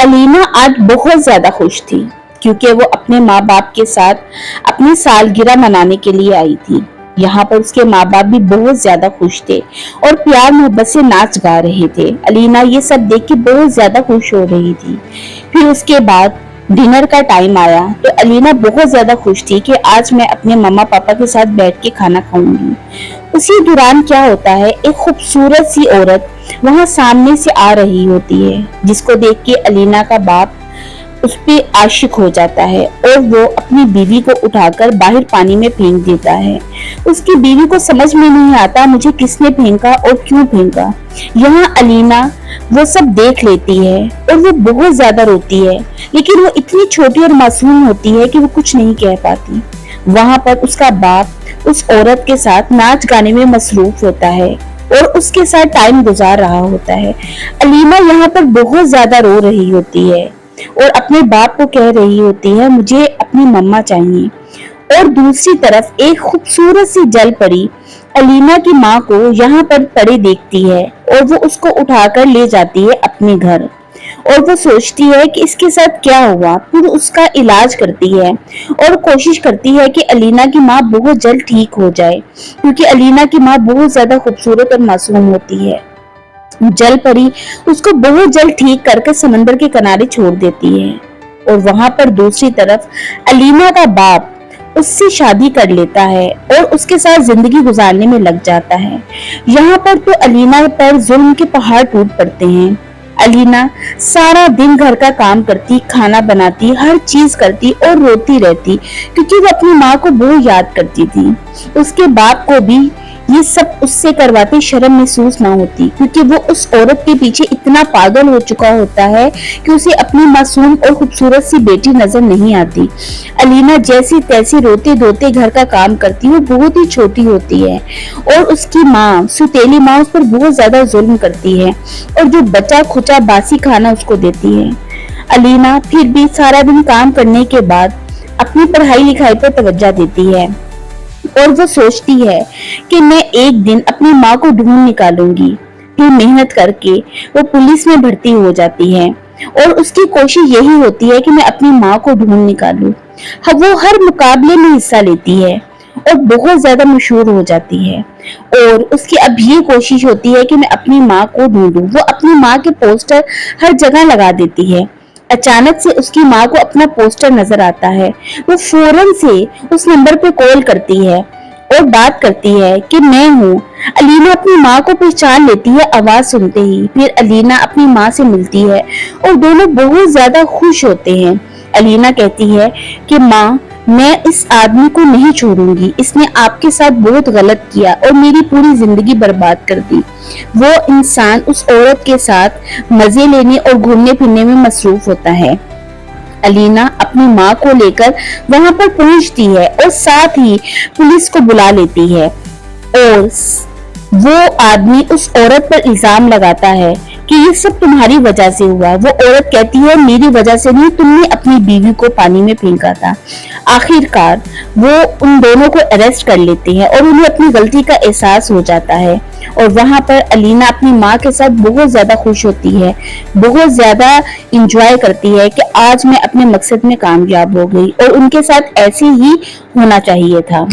अलीना आज बहुत ज्यादा खुश थी क्योंकि वो अपने माँ बाप के साथ अपनी सालगिरह मनाने के लिए आई थी। यहाँ पर उसके माँ बाप भी बहुत ज्यादा खुश थे और प्यार मोहब्बत से नाच गा रहे थे। अलीना ये सब देख के बहुत ज्यादा खुश हो रही थी। फिर उसके बाद डिनर का टाइम आया तो अलीना बहुत ज्यादा खुश थी कि आज मैं अपने मम्मा पापा के साथ बैठ के खाना खाऊंगी। उसी दौरान क्या होता है, एक खूबसूरत सी औरत वहां सामने से आ रही होती है, जिसको देख के अलीना का बाप उस पे आशिक हो जाता है और वो अपनी बीवी को उठाकर बाहर पानी में फेंक देता है। उसकी बीवी को समझ में नहीं आता मुझे किसने फेंका और क्यों फेंका। यहाँ अलीना वो सब देख लेती है और वो बहुत ज्यादा रोती है, लेकिन वो इतनी छोटी और मासूम होती है कि वो कुछ नहीं कह पाती। वहां पर उसका बाप उस औरत के साथ नाच गाने में मसरूफ होता है और उसके साथ टाइम गुजार रहा होता है। अलीना यहाँ पर बहुत ज्यादा रो रही होती है और अपने बाप को कह रही होती है मुझे अपनी मम्मा चाहिए। और दूसरी तरफ एक खूबसूरत सी जल परी अलीना की माँ को यहाँ पर पड़े देखती है और वो उसको उठाकर ले जाती है अपने घर और वो सोचती है कि इसके साथ क्या हुआ। फिर उसका इलाज करती है और कोशिश करती है कि अलीना की माँ बहुत जल्द ठीक हो जाए, क्योंकि अलीना की माँ बहुत ज्यादा खूबसूरत और मासूम होती है। जल परी उसको बहुत जल्द ठीक करके समंदर के किनारे छोड़ देती है और वहां पर दूसरी तरफ अलीना का बाप उससे शादी कर लेता है और उसके साथ जिंदगी गुजारने में लग जाता है। यहाँ पर तो अलीना पर जुल्म के पहाड़ टूट पड़ते हैं। अलीना सारा दिन घर का काम करती, खाना बनाती, हर चीज करती और रोती रहती, क्योंकि वो अपनी माँ को बहुत याद करती थी। उसके बाप को भी ये सब उससे करवाते शर्म महसूस ना होती, क्योंकि वो उस औरत के पीछे इतना पागल हो चुका होता है कि उसे अपनी मासूम और खूबसूरत सी बेटी नजर नहीं आती। अलीना जैसी तैसी रोते धोते घर का काम करती, वो बहुत ही छोटी होती है और उसकी माँ सुतेली माँ उस पर बहुत ज्यादा जुल्म करती है और जो बचा खुचा बासी खाना उसको देती है। अलीना फिर भी सारा दिन काम करने के बाद अपनी पढ़ाई लिखाई पर तवज्जो देती है और वो सोचती है कि मैं एक दिन अपनी माँ को ढूंढ निकालूंगी। फिर मेहनत करके वो पुलिस में भर्ती हो जाती है और उसकी कोशिश यही होती है कि मैं अपनी माँ को ढूंढ निकालूं। वो हर मुकाबले में हिस्सा लेती है और बहुत ज्यादा मशहूर हो जाती है और उसकी अब ये कोशिश होती है कि मैं अपनी माँ को ढूंढूं। वो अपनी माँ के पोस्टर हर जगह लगा देती है। अचानक से उसकी माँ को अपना पोस्टर नजर आता है। वो फौरन से उस नंबर पे कॉल करती है और बात करती है कि मैं हूँ। अलीना अपनी माँ को पहचान लेती है आवाज सुनते ही। फिर अलीना अपनी माँ से मिलती है और दोनों बहुत ज्यादा खुश होते हैं। अलीना कहती है कि माँ, मैं इस आदमी को नहीं छोड़ूंगी, इसने आपके साथ बहुत गलत किया और मेरी पूरी जिंदगी बर्बाद कर दी। वो इंसान उस औरत के साथ मजे लेने और घूमने फिरने में मसरूफ होता है। अलीना अपनी माँ को लेकर वहां पर पहुंचती है और साथ ही पुलिस को बुला लेती है और वो आदमी उस औरत पर इल्जाम लगाता है कि ये सब तुम्हारी वजह से हुआ। वो औरत कहती है मेरी वजह से नहीं, तुमने अपनी बीवी को पानी में फेंका था। आखिरकार वो उन दोनों को अरेस्ट कर लेते हैं और उन्हें अपनी गलती का एहसास हो जाता है और वहां पर अलीना अपनी माँ के साथ बहुत ज्यादा खुश होती है, बहुत ज्यादा इंजॉय करती है कि आज मैं अपने मकसद में कामयाब हो गई और उनके साथ ऐसे ही होना चाहिए था।